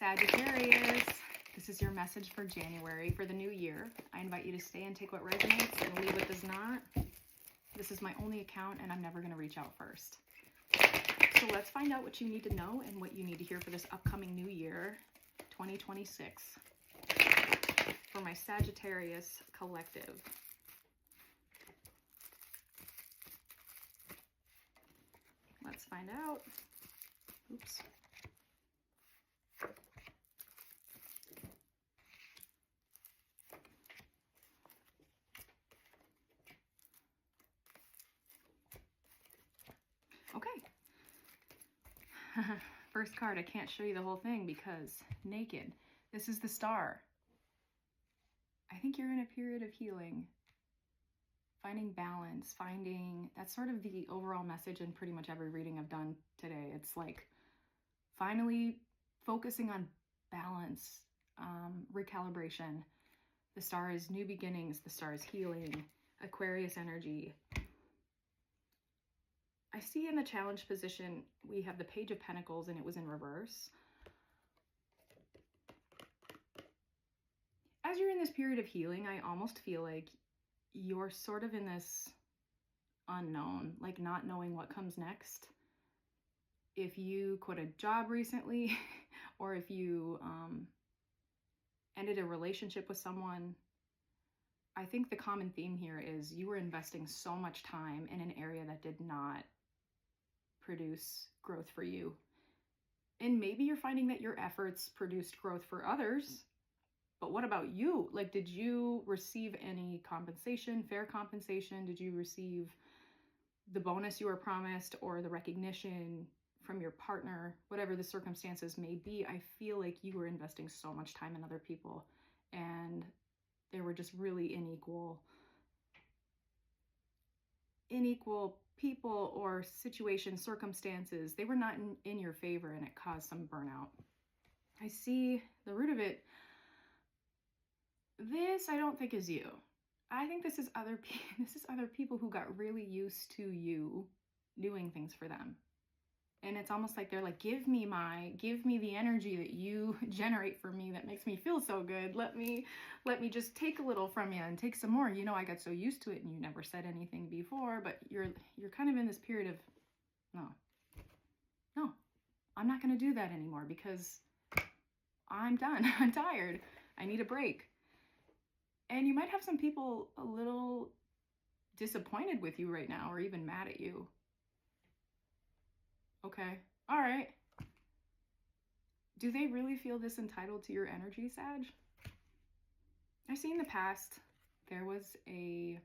Sagittarius, this is your message for January, for the new year. I invite you to stay and take what resonates and leave what does not. This is my only account and I'm never going to reach out first. So let's find out what you need to know and what you need to hear for this upcoming new year, 2026, for my Sagittarius collective. Let's find out. Oops. Okay. First card, I can't show you the whole thing because naked. This is the Star. I think you're in a period of healing, finding balance, that's sort of the overall message in pretty much every reading I've done today. It's like finally focusing on balance, recalibration. The Star is new beginnings. The Star is healing, Aquarius energy. I see in the challenge position, we have the Page of Pentacles and it was in reverse. As you're in this period of healing, I almost feel like you're sort of in this unknown, like not knowing what comes next. If you quit a job recently, or if you ended a relationship with someone, I think the common theme here is you were investing so much time in an area that did not produce growth for you. And maybe you're finding that your efforts produced growth for others, but what about you? Like, did you receive any compensation, fair compensation? Did you receive the bonus you were promised or the recognition from your partner? Whatever the circumstances may be, I feel like you were investing so much time in other people and they were just really unequal people or situations, circumstances. They were not in your favor and it caused some burnout. I see the root of it. This I don't think is you. I think this is other people who got really used to you doing things for them. And it's almost like they're like, give me the energy that you generate for me that makes me feel so good. Let me just take a little from you and take some more. You know, I got so used to it and you never said anything before, but you're kind of in this period of, no, I'm not going to do that anymore because I'm done. I'm tired. I need a break. And you might have some people a little disappointed with you right now or even mad at you. Okay, all right. Do they really feel this entitled to your energy, Sag? I see in the past there was a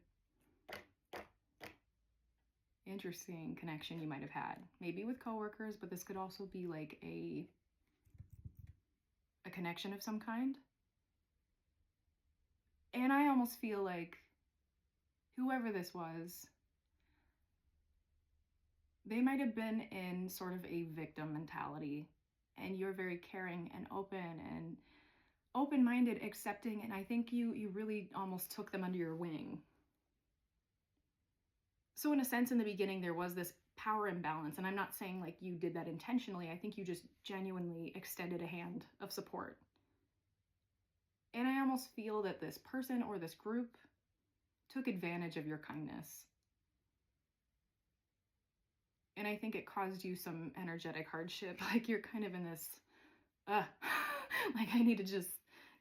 interesting connection you might have had, maybe with coworkers, but this could also be like a connection of some kind. And I almost feel like whoever this was, they might have been in sort of a victim mentality and you're very caring and open-minded, accepting, and I think you really almost took them under your wing. So in a sense, in the beginning, there was this power imbalance, and I'm not saying like you did that intentionally. I think you just genuinely extended a hand of support. And I almost feel that this person or this group took advantage of your kindness. And I think it caused you some energetic hardship. Like you're kind of in this, like I need to just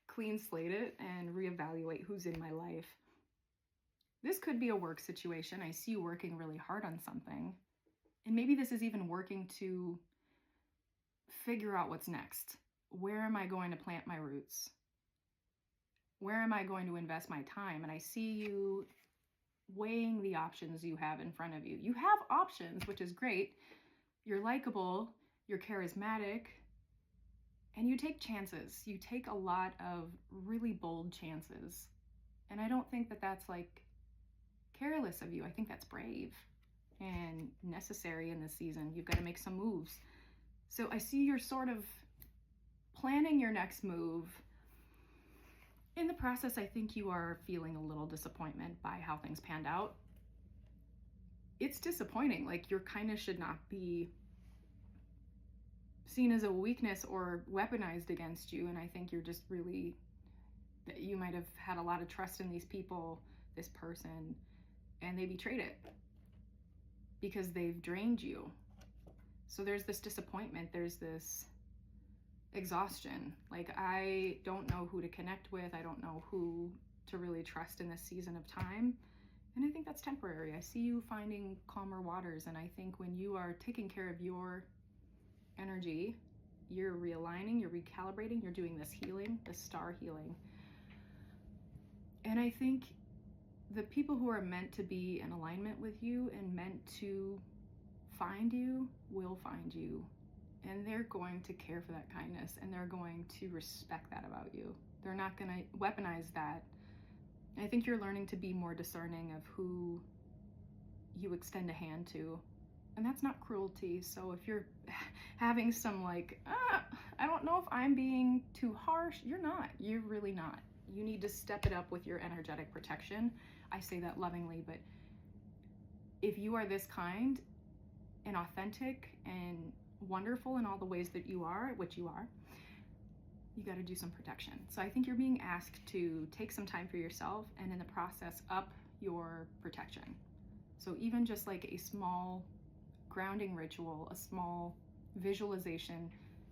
clean slate it and reevaluate who's in my life. This could be a work situation. I see you working really hard on something. And maybe this is even working to figure out what's next. Where am I going to plant my roots? Where am I going to invest my time? And I see you weighing the options you have in front of you. You have options, which is great. You're likable, you're charismatic, and you take chances. You take a lot of really bold chances. And I don't think that that's like careless of you. I think that's brave and necessary in this season. You've got to make some moves. So I see you're sort of planning your next move. In the process, I think you are feeling a little disappointment by how things panned out. It's disappointing. Like you kind of should not be seen as a weakness or weaponized against you. And I think you're just really, that you might have had a lot of trust in these people, this person, and they betrayed it because they've drained you. So there's this disappointment, there's this exhaustion. Like, I don't know who to connect with. I don't know who to really trust in this season of time. And I think that's temporary. I see you finding calmer waters. And I think when you are taking care of your energy, you're realigning, you're recalibrating, you're doing this healing, this star healing. And I think the people who are meant to be in alignment with you and meant to find you will find you. And they're going to care for that kindness, and they're going to respect that about you. They're not going to weaponize that. I think you're learning to be more discerning of who you extend a hand to. And that's not cruelty. So if you're having some like, I don't know if I'm being too harsh, you're not. You're really not. You need to step it up with your energetic protection. I say that lovingly, but if you are this kind and authentic and wonderful in all the ways that you are, which you are, you got to do some protection. So I think you're being asked to take some time for yourself and in the process up your protection. So even just like a small grounding ritual, a small visualization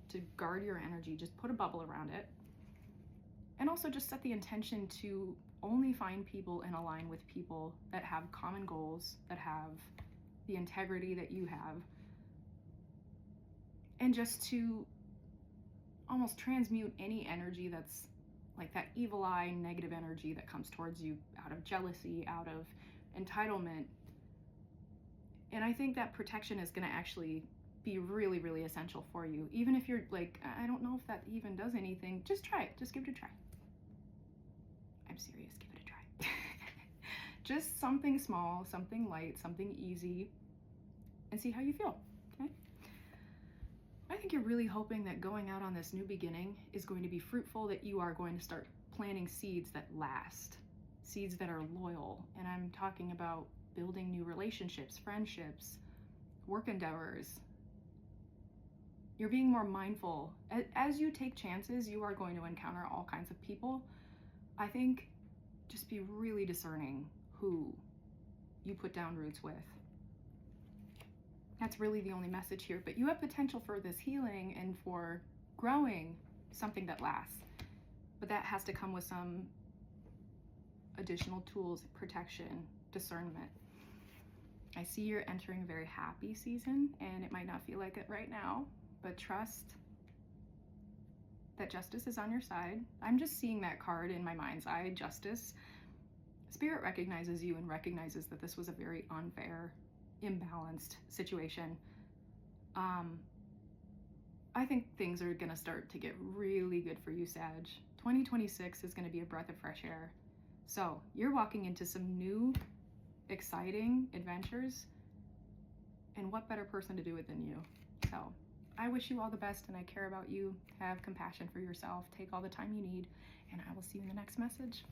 to guard your energy, just put a bubble around it. And also just set the intention to only find people and align with people that have common goals, that have the integrity that you have, and just to almost transmute any energy that's like that evil eye, negative energy that comes towards you out of jealousy, out of entitlement. And I think that protection is going to actually be really, really essential for you. Even if you're like, I don't know if that even does anything, just try it. Just give it a try. I'm serious, give it a try. Just something small, something light, something easy, and see how you feel, okay? I think you're really hoping that going out on this new beginning is going to be fruitful, that you are going to start planting seeds that last, seeds that are loyal. And I'm talking about building new relationships, friendships, work endeavors. You're being more mindful. As you take chances, you are going to encounter all kinds of people. I think just be really discerning who you put down roots with. That's really the only message here. But you have potential for this healing and for growing something that lasts. But that has to come with some additional tools, protection, discernment. I see you're entering a very happy season, and it might not feel like it right now, but trust that justice is on your side. I'm just seeing that card in my mind's eye, justice. Spirit recognizes you and recognizes that this was a very unfair, imbalanced situation. I think things are gonna start to get really good for you, Sag. 2026 is gonna be a breath of fresh air. So you're walking into some new, exciting adventures, and what better person to do it than you? So I wish you all the best, and I care about you. Have compassion for yourself. Take all the time you need, and I will see you in the next message.